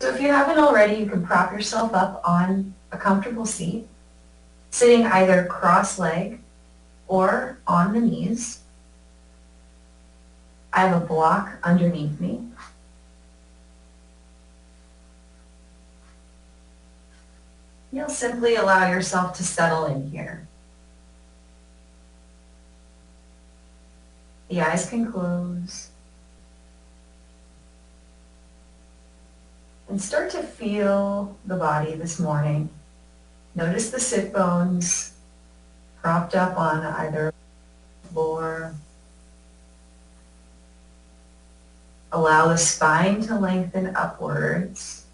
So if you haven't already, you can prop yourself up on a comfortable seat, sitting either cross-legged or on the knees. I have a block underneath me. You'll simply allow yourself to settle in here. The eyes can close. And start to feel the body this morning. Notice the sit bones propped up on either floor. Allow the spine to lengthen upwards.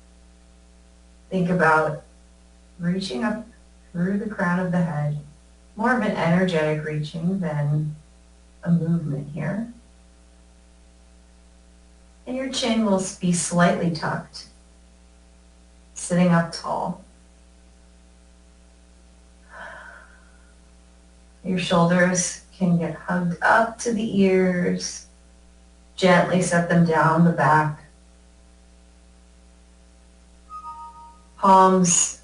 Think about reaching up through the crown of the head. More of an energetic reaching than a movement here. And your chin will be slightly tucked, sitting up tall. Your shoulders can get hugged up to the ears. Gently set them down the back. Palms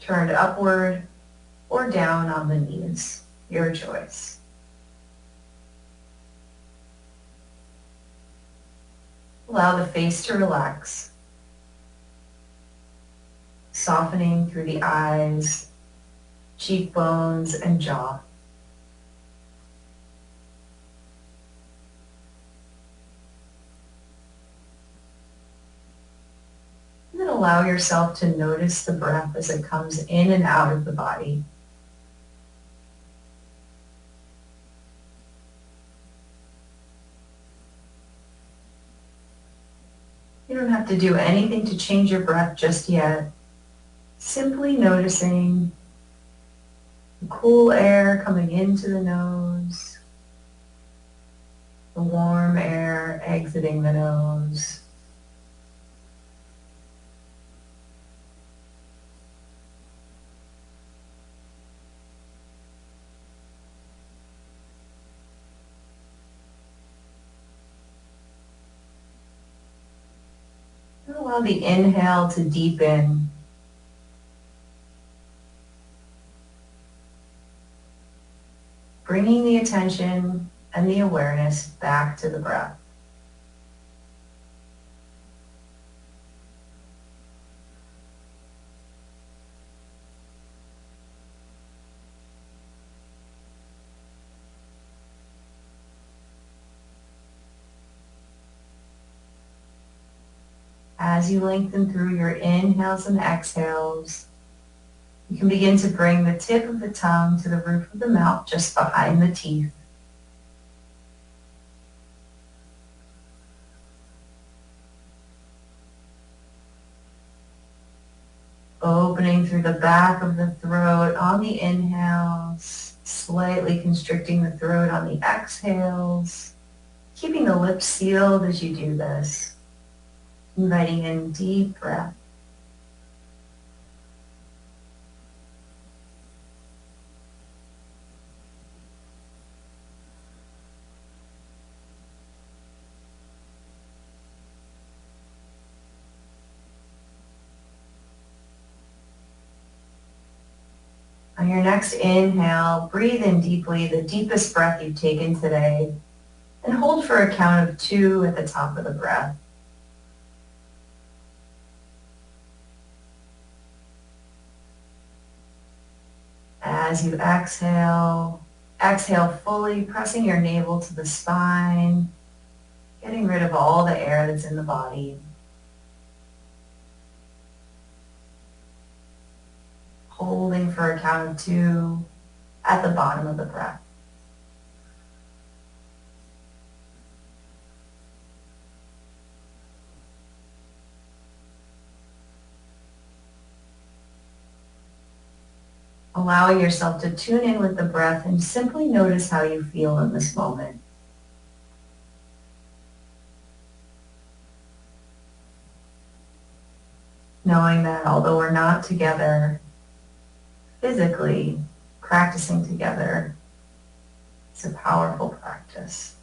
turned upward or down on the knees, your choice. Allow the face to relax, softening through the eyes, cheekbones, and jaw. And then allow yourself to notice the breath as it comes in and out of the body. You don't have to do anything to change your breath just yet. Simply noticing the cool air coming into the nose, the warm air exiting the nose. And allow the inhale to deepen. Bringing the attention and the awareness back to the breath. As you lengthen through your inhales and exhales, you can begin to bring the tip of the tongue to the roof of the mouth just behind the teeth. Opening through the back of the throat on the inhales, slightly constricting the throat on the exhales, keeping the lips sealed as you do this. Inviting in deep breath. On your next inhale, breathe in deeply, the deepest breath you've taken today, and hold for a count of 2 at the top of the breath. As you exhale, exhale fully, pressing your navel to the spine, getting rid of all the air that's in the body. Holding for a count of 2 at the bottom of the breath. Allowing yourself to tune in with the breath and simply notice how you feel in this moment. Knowing that although we're not together physically, practicing together is a powerful practice.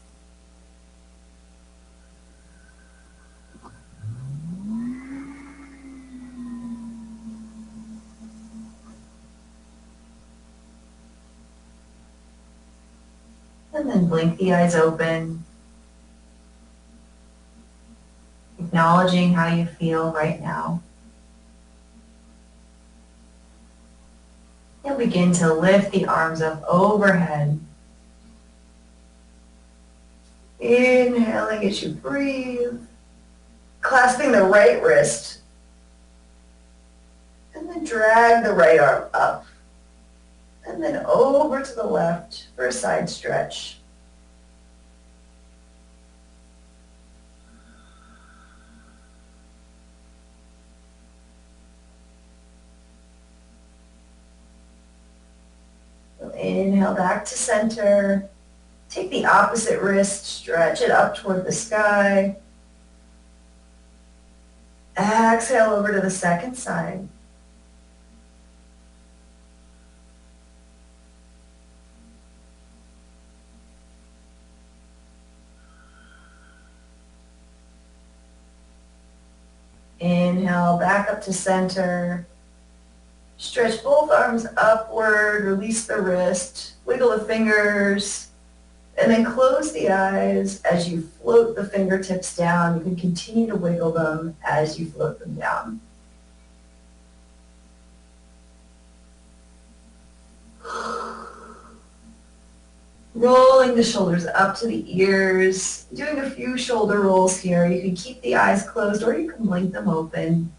And then blink the eyes open, acknowledging how you feel right now. You'll begin to lift the arms up overhead. Inhaling as you breathe, clasping the right wrist, and then drag the right arm up, and then over to the left for a side stretch. Inhale back to center. Take the opposite wrist, stretch it up toward the sky. Exhale over to the second side. Inhale back up to center. Stretch both arms upward, release the wrist, wiggle the fingers, and then close the eyes as you float the fingertips down. You can continue to wiggle them as you float them down. Rolling the shoulders up to the ears, doing a few shoulder rolls here. You can keep the eyes closed or you can blink them open.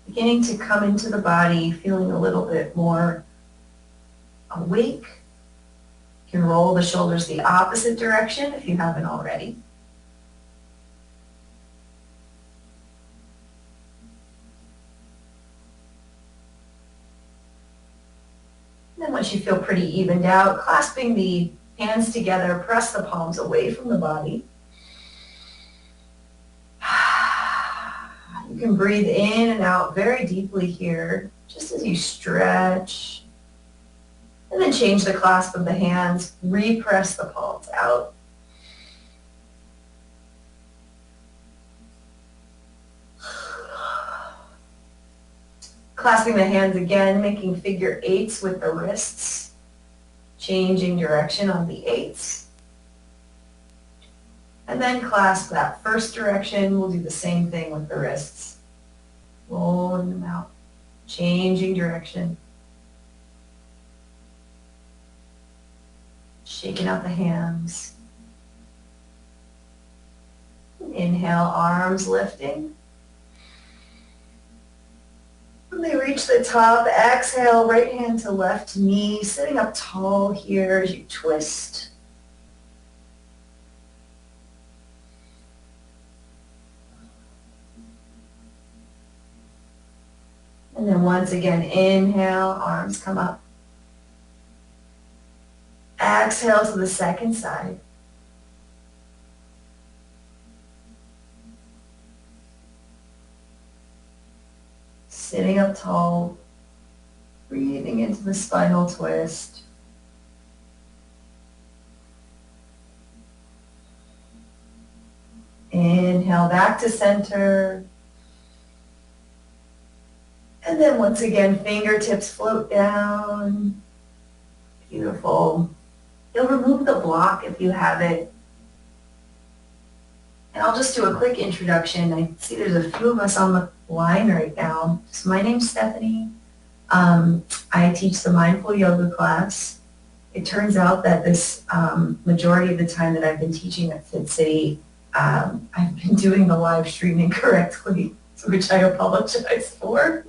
Beginning to come into the body, feeling a little bit more awake. You can roll the shoulders the opposite direction if you haven't already. And then once you feel pretty evened out, clasping the hands together, press the palms away from the body. You can breathe in and out very deeply here, just as you stretch. And then change the clasp of the hands, repress the palms out. Clasping the hands again, making figure eights with the wrists, changing direction on the eights. And then clasp that first direction. We'll do the same thing with the wrists. Rolling them out, changing direction. Shaking out the hands. Inhale, arms lifting. When they reach the top, exhale, right hand to left knee, sitting up tall here as you twist. And then once again, inhale, arms come up. Exhale to the second side. Sitting up tall, breathing into the spinal twist. Inhale back to center. And then once again, fingertips float down. Beautiful. You'll remove the block if you have it. And I'll just do a quick introduction. I see there's a few of us on the line right now. So my name's Stephanie. I teach the mindful yoga class. It turns out that this majority of the time that I've been teaching at Fit City, I've been doing the live streaming correctly, which I apologize for.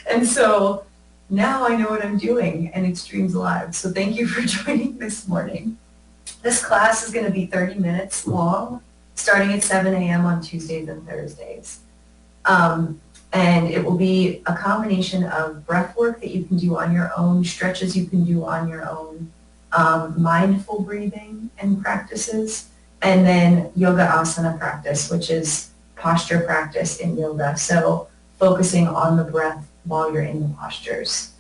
And so now I know what I'm doing and it streams live. So thank you for joining this morning. This class is going to be 30 minutes long, starting at 7 a.m. on Tuesdays and Thursdays. And it will be a combination of breath work that you can do on your own, stretches you can do on your own, mindful breathing and practices, and then yoga asana practice, which is posture practice in yoga. So focusing on the breath while you're in the postures.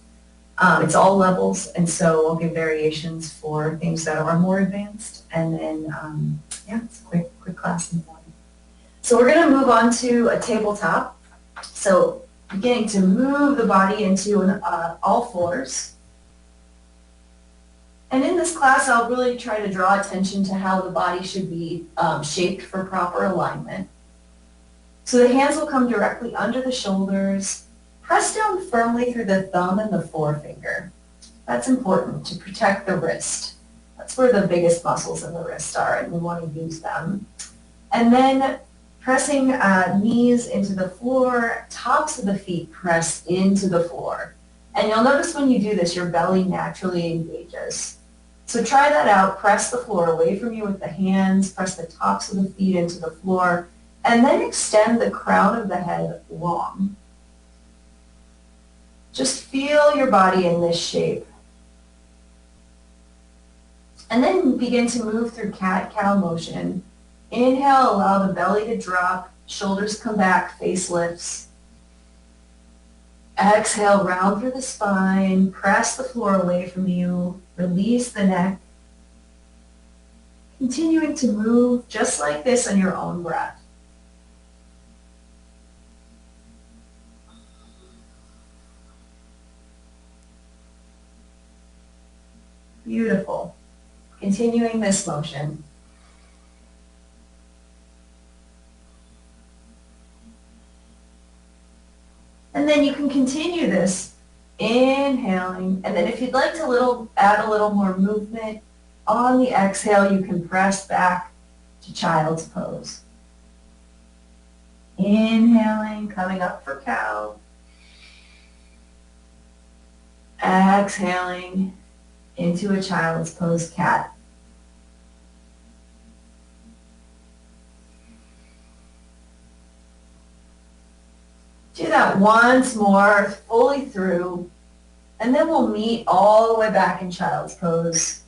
It's all levels, and so I'll give variations for things that are more advanced, and then, yeah, it's a quick class in the morning. So we're going to move on to a tabletop. So beginning to move the body into all fours. And in this class, I'll really try to draw attention to how the body should be shaped for proper alignment. So the hands will come directly under the shoulders. Press down firmly through the thumb and the forefinger. That's important to protect the wrist. That's where the biggest muscles in the wrist are, and we want to use them. And then pressing knees into the floor, tops of the feet press into the floor. And you'll notice when you do this, your belly naturally engages. So try that out. Press the floor away from you with the hands. Press the tops of the feet into the floor. And then extend the crown of the head long. Just feel your body in this shape. And then begin to move through cat-cow motion. Inhale, allow the belly to drop. Shoulders come back, face lifts. Exhale, round through the spine. Press the floor away from you. Release the neck. Continuing to move just like this on your own breath. Beautiful. Continuing this motion. And then you can continue this, inhaling, and then if you'd like to add a little more movement, on the exhale you can press back to child's pose. Inhaling, coming up for cow. Exhaling into a child's pose, cat. Do that once more, fully through, and then we'll meet all the way back in child's pose.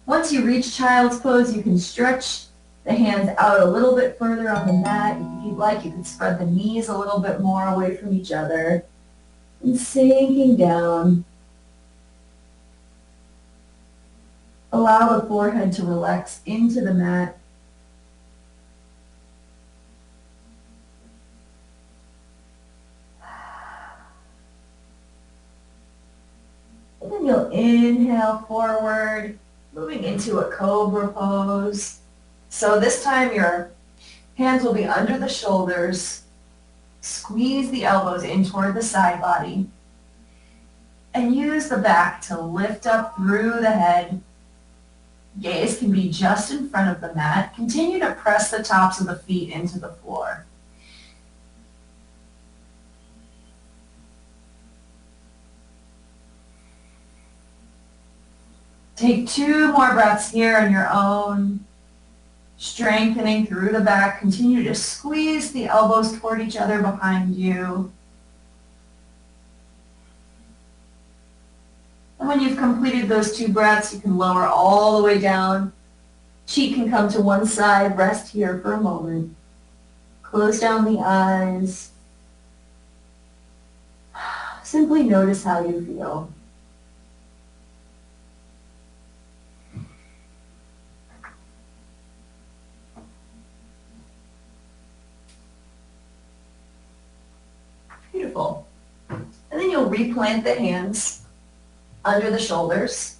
Once you reach child's pose, you can stretch the hands out a little bit further on the mat. If you'd like, you can spread the knees a little bit more away from each other. And sinking down. Allow the forehead to relax into the mat. And then you'll inhale forward, moving into a cobra pose. So this time your hands will be under the shoulders. Squeeze the elbows in toward the side body. And use the back to lift up through the head. Gaze can be just in front of the mat. Continue to press the tops of the feet into the floor. Take 2 more breaths here on your own. Strengthening through the back. Continue to squeeze the elbows toward each other behind you. And when you've completed those 2 breaths, you can lower all the way down. Cheek can come to one side. Rest here for a moment. Close down the eyes. Simply notice how you feel. Beautiful. And then you'll replant the hands under the shoulders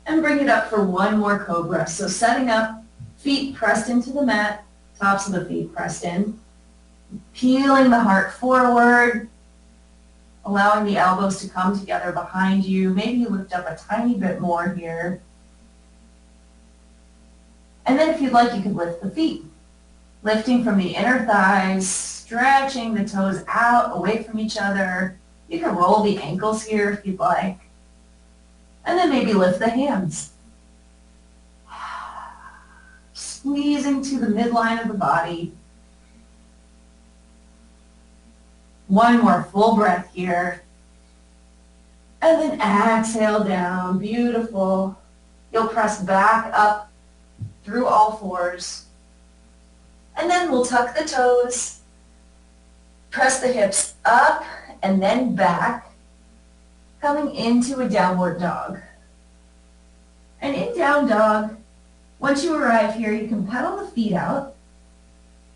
and bring it up for 1 more cobra. So setting up, feet pressed into the mat, tops of the feet pressed in, peeling the heart forward, allowing the elbows to come together behind you. Maybe you lift up a tiny bit more here. And then if you'd like, you could lift the feet, lifting from the inner thighs, stretching the toes out away from each other. You can roll the ankles here if you'd like. And then maybe lift the hands. Squeezing to the midline of the body. 1 more full breath here. And then exhale down. Beautiful. You'll press back up through all 4s. And then we'll tuck the toes. Press the hips up and then back. Coming into a downward dog. And in down dog, once you arrive here, you can pedal the feet out,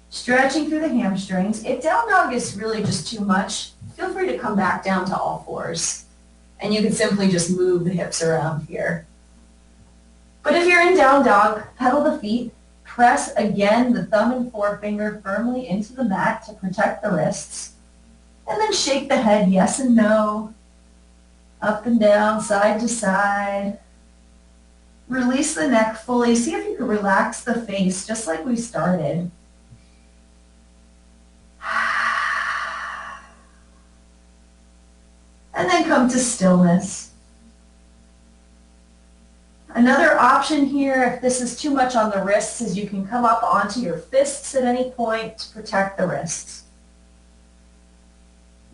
stretching through the hamstrings. If down dog is really just too much, feel free to come back down to all 4s. And you can simply just move the hips around here. But if you're in down dog, pedal the feet, press again the thumb and forefinger firmly into the mat to protect the wrists, and then shake the head yes and no, up and down, side to side. Release the neck fully. See if you can relax the face just like we started. And then come to stillness. Another option here, if this is too much on the wrists, is you can come up onto your fists at any point to protect the wrists.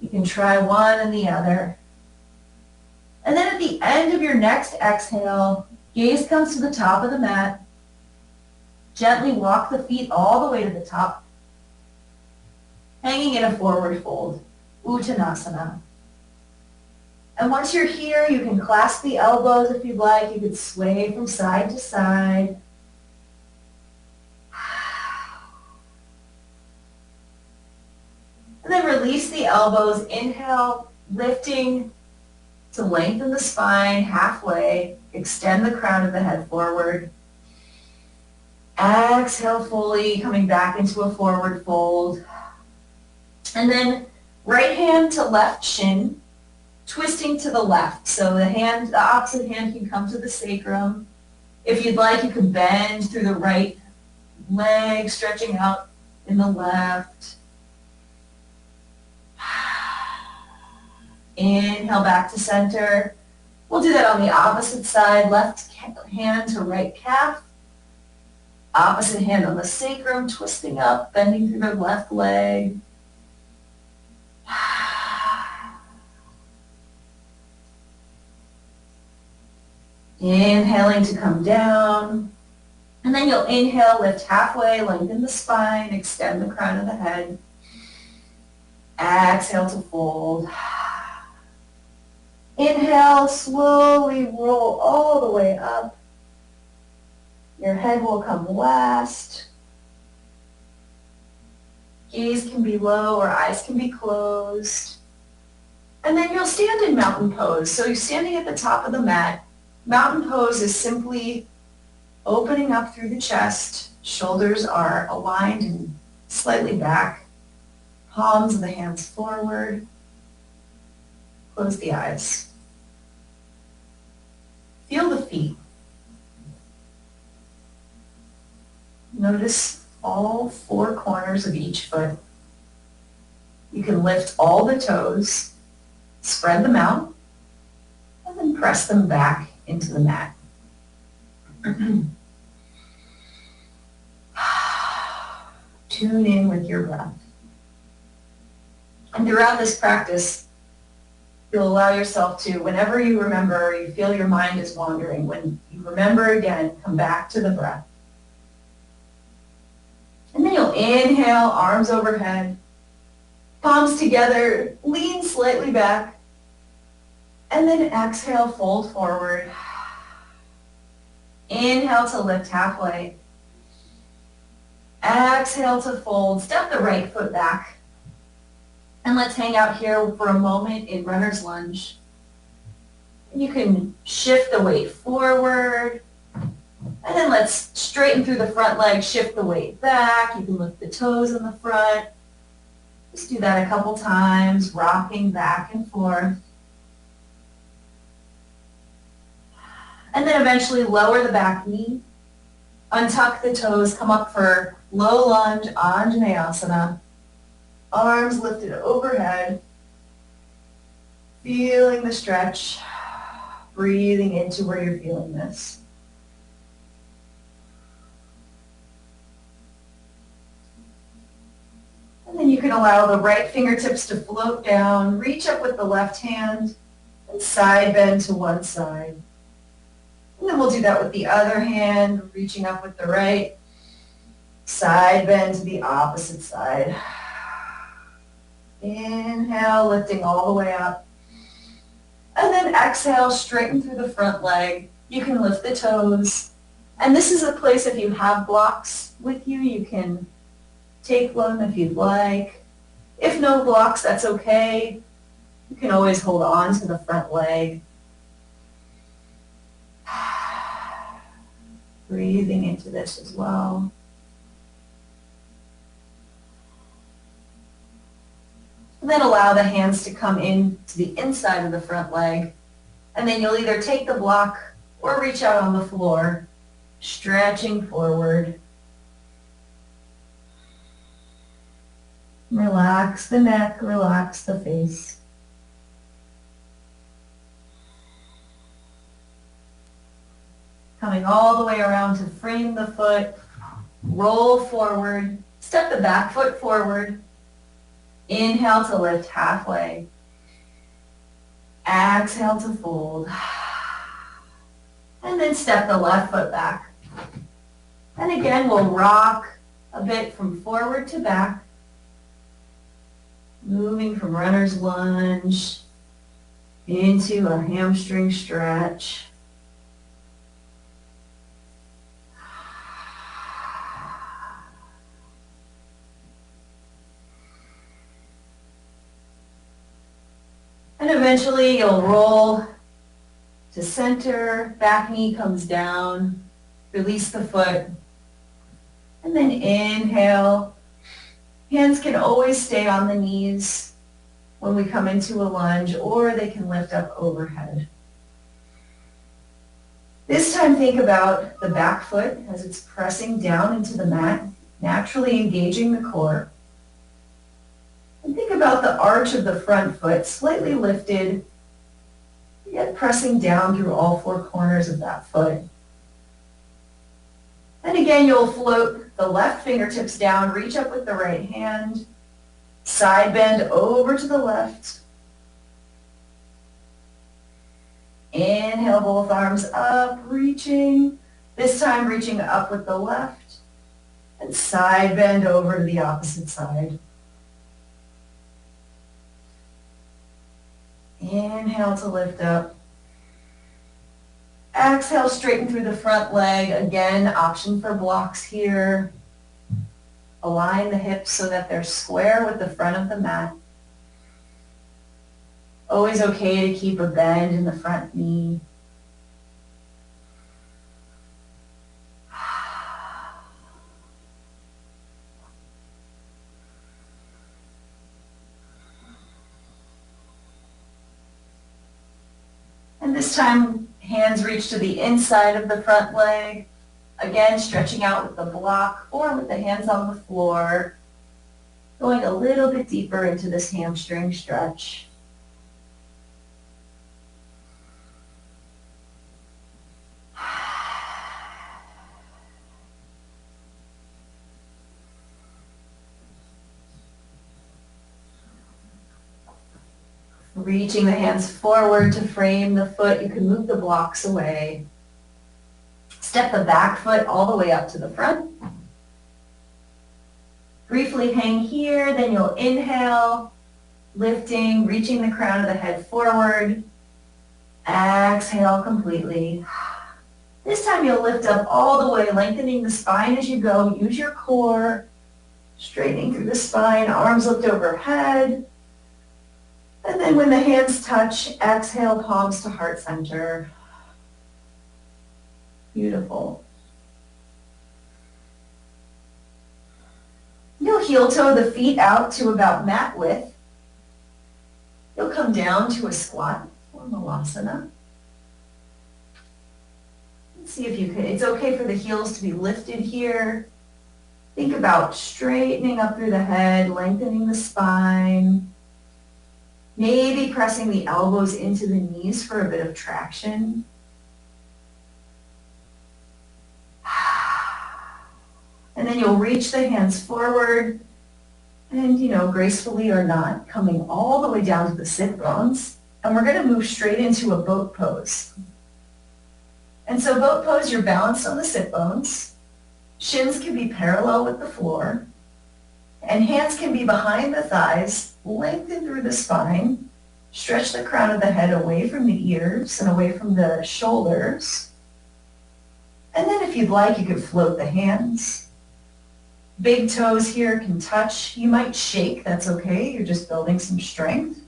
You can try one and the other. And then at the end of your next exhale, gaze comes to the top of the mat. Gently walk the feet all the way to the top, hanging in a forward fold, Uttanasana. And once you're here, you can clasp the elbows if you'd like. You could sway from side to side. And then release the elbows. Inhale, lifting to lengthen the spine halfway. Extend the crown of the head forward. Exhale fully, coming back into a forward fold. And then right hand to left shin, twisting to the left. So the opposite hand can come to the sacrum. If you'd like, you can bend through the right leg, stretching out in the left. Inhale back to center. We'll do that on the opposite side, left hand to right calf. Opposite hand on the sacrum, twisting up, bending through the left leg. Inhaling to come down. And then you'll inhale, lift halfway, lengthen the spine, extend the crown of the head. Exhale to fold. Inhale, slowly roll all the way up. Your head will come last. Gaze can be low or eyes can be closed. And then you'll stand in mountain pose. So you're standing at the top of the mat. Mountain pose is simply opening up through the chest. Shoulders are aligned and slightly back. Palms of the hands forward. Close the eyes. Feel the feet. Notice all four corners of each foot. You can lift all the toes, spread them out, and then press them back into the mat. Tune in with your breath. And throughout this practice, you'll allow yourself to, whenever you remember, you feel your mind is wandering, when you remember again, come back to the breath. And then you'll inhale, arms overhead, palms together, lean slightly back, and then exhale, fold forward. Inhale to lift halfway. Exhale to fold. Step the right foot back. And let's hang out here for a moment in runner's lunge. You can shift the weight forward. And then let's straighten through the front leg, shift the weight back. You can lift the toes in the front. Just do that a couple times, rocking back and forth. And then eventually lower the back knee, untuck the toes, come up for low lunge, Anjaneyasana. Arms lifted overhead, feeling the stretch, breathing into where you're feeling this. And then you can allow the right fingertips to float down, reach up with the left hand, and side bend to one side. And then we'll do that with the other hand, reaching up with the right, side bend to the opposite side. Inhale, lifting all the way up. And then exhale, straighten through the front leg. You can lift the toes. And this is a place, if you have blocks with you, you can take one if you'd like. If no blocks, that's okay. You can always hold on to the front leg. Breathing into this as well. And then allow the hands to come in to the inside of the front leg. And then you'll either take the block or reach out on the floor, stretching forward. Relax the neck, relax the face. Coming all the way around to frame the foot, roll forward, step the back foot forward. Inhale to lift halfway. Exhale to fold. And then step the left foot back. And again, we'll rock a bit from forward to back. Moving from runner's lunge into a hamstring stretch. And eventually you'll roll to center, back knee comes down, release the foot, and then inhale. Hands can always stay on the knees when we come into a lunge, or they can lift up overhead. This time think about the back foot as it's pressing down into the mat, naturally engaging the core. And think about the arch of the front foot, slightly lifted, yet pressing down through all four corners of that foot. And again, you'll float the left fingertips down, reach up with the right hand, side bend over to the left. Inhale, both arms up, reaching. This time reaching up with the left, and side bend over to the opposite side. Inhale to lift up. Exhale, straighten through the front leg. Again, option for blocks here. Align the hips so that they're square with the front of the mat. Always okay to keep a bend in the front knee. And this time, hands reach to the inside of the front leg. Again, stretching out with the block or with the hands on the floor. Going a little bit deeper into this hamstring stretch. Reaching the hands forward to frame the foot. You can move the blocks away. Step the back foot all the way up to the front. Briefly hang here, then you'll inhale, lifting, reaching the crown of the head forward. Exhale completely. This time you'll lift up all the way, lengthening the spine as you go. Use your core, straightening through the spine, arms lift overhead. And then when the hands touch, exhale, palms to heart center. Beautiful. You'll heel toe the feet out to about mat width. You'll come down to a squat or malasana. Let's see if you can. It's okay for the heels to be lifted here. Think about straightening up through the head, lengthening the spine. Maybe pressing the elbows into the knees for a bit of traction. And then you'll reach the hands forward and, gracefully or not, coming all the way down to the sit bones. And we're going to move straight into a boat pose. And so boat pose, you're balanced on the sit bones. Shins can be parallel with the floor. And hands can be behind the thighs, lengthen through the spine. Stretch the crown of the head away from the ears and away from the shoulders. And then if you'd like, you could float the hands. Big toes here can touch. You might shake, that's okay. You're just building some strength.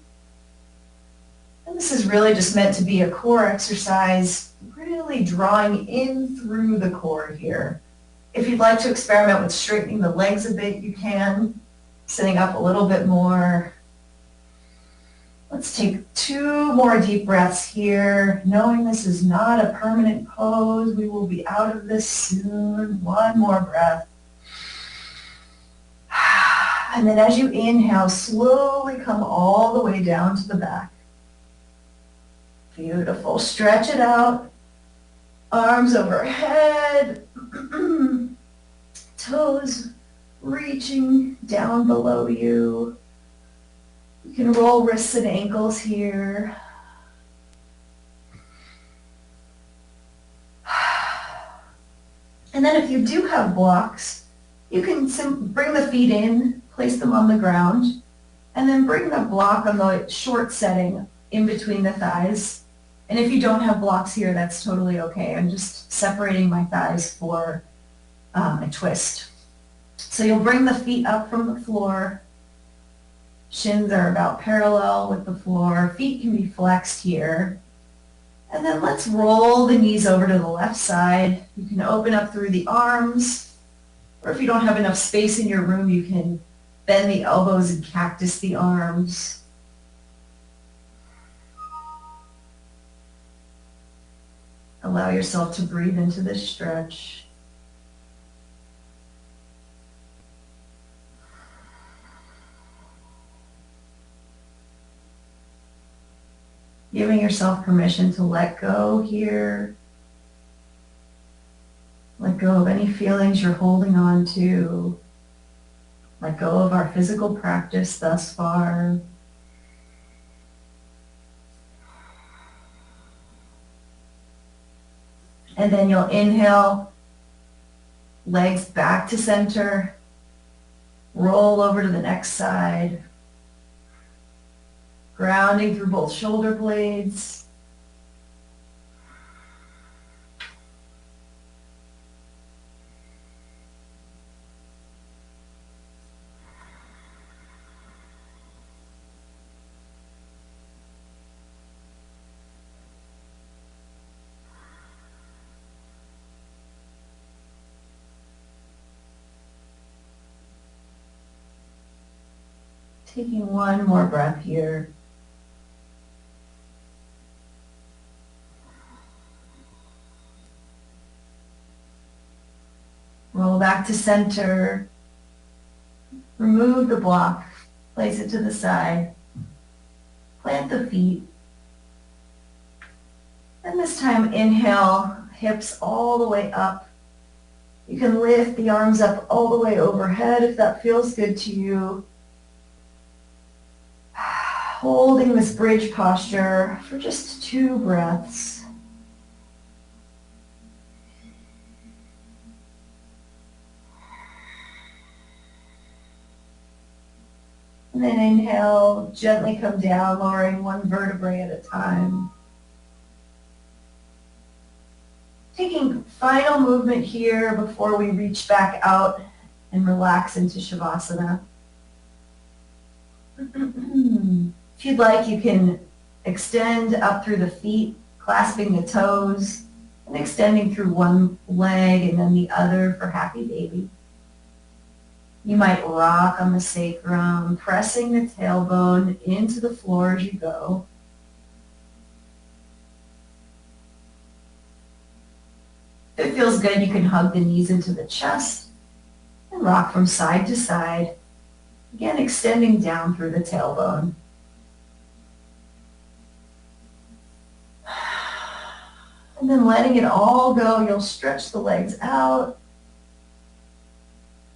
This is really just meant to be a core exercise, really drawing in through the core here. If you'd like to experiment with straightening the legs a bit, you can. Sitting up a little bit more. Let's take 2 more deep breaths here, knowing this is not a permanent pose. We will be out of this soon. 1 more breath. And then as you inhale, slowly come all the way down to the back. Beautiful. Stretch it out. Arms overhead. Toes reaching down below you. You can roll wrists and ankles here. And then if you do have blocks, you can bring the feet in, place them on the ground, and then bring the block on the short setting in between the thighs. And if you don't have blocks here, that's totally okay. I'm just separating my thighs for a twist. So you'll bring the feet up from the floor. Shins are about parallel with the floor. Feet can be flexed here. And then let's roll the knees over to the left side. You can open up through the arms, or if you don't have enough space in your room, you can bend the elbows and cactus the arms. Allow yourself to breathe into this stretch. Giving yourself permission to let go here. Let go of any feelings you're holding on to. Let go of our physical practice thus far. And then you'll inhale, legs back to center, roll over to the next side, grounding through both shoulder blades. Taking 1 more breath here. Roll back to center. Remove the block. Place it to the side. Plant the feet. And this time inhale, hips all the way up. You can lift the arms up all the way overhead if that feels good to you. Holding this bridge posture for just 2 breaths. And then inhale, gently come down, lowering 1 vertebrae at a time. Taking final movement here before we reach back out and relax into Shavasana. If you'd like, you can extend up through the feet, clasping the toes, and extending through one leg and then the other for happy baby. You might rock on the sacrum, pressing the tailbone into the floor as you go. If it feels good, you can hug the knees into the chest and rock from side to side, again extending down through the tailbone. And then letting it all go, you'll stretch the legs out.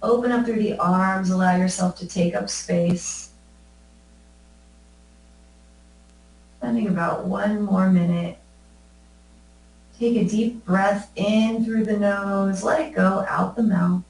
Open up through the arms, allow yourself to take up space. Spending about 1 more minute. Take a deep breath in through the nose, let it go out the mouth.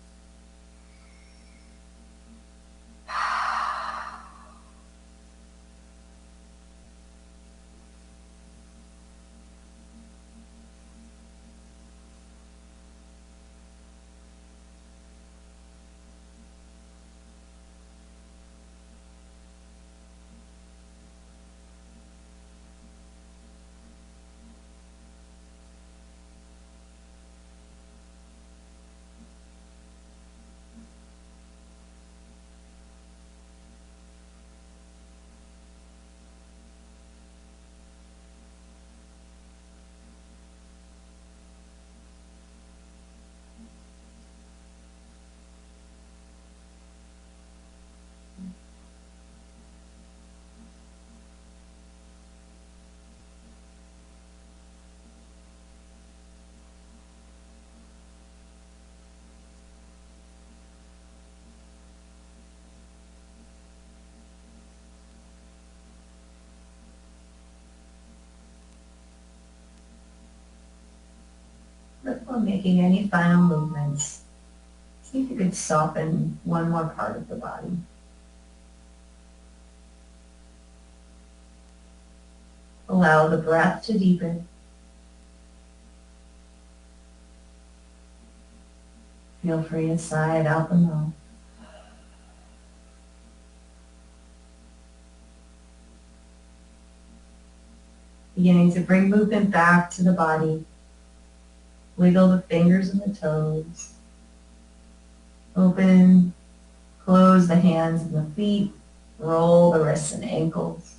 before making any final movements, see if you could soften one more part of the body. Allow the breath to deepen. Feel free to sigh it out the mouth. Beginning to bring movement back to the body. Wiggle the fingers and the toes. Open, close the hands and the feet. Roll the wrists and ankles.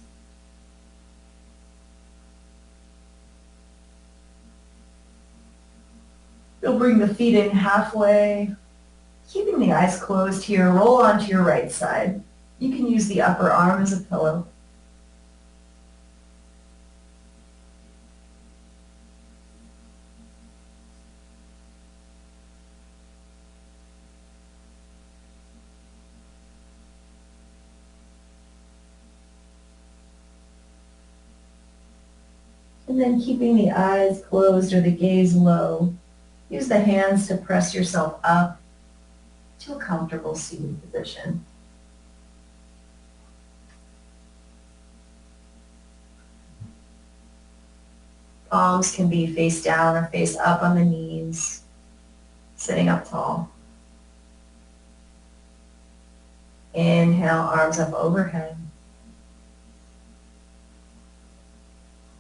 You'll bring the feet in halfway. Keeping the eyes closed here, roll onto your right side. You can use the upper arm as a pillow. And then keeping the eyes closed or the gaze low, use the hands to press yourself up to a comfortable seated position. Palms can be face down or face up on the knees, sitting up tall. Inhale, arms up overhead.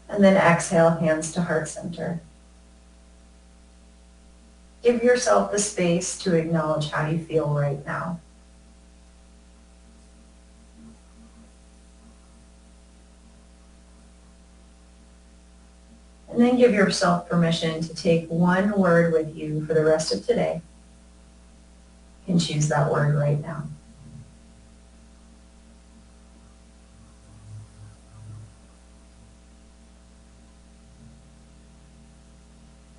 And then exhale, hands to heart center. Give yourself the space to acknowledge how you feel right now. And then give yourself permission to take one word with you for the rest of today. You can choose that word right now.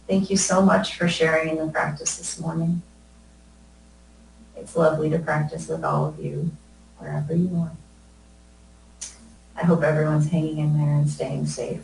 Thank you so much for sharing in the practice this morning. It's lovely to practice with all of you, wherever you are. I hope everyone's hanging in there and staying safe.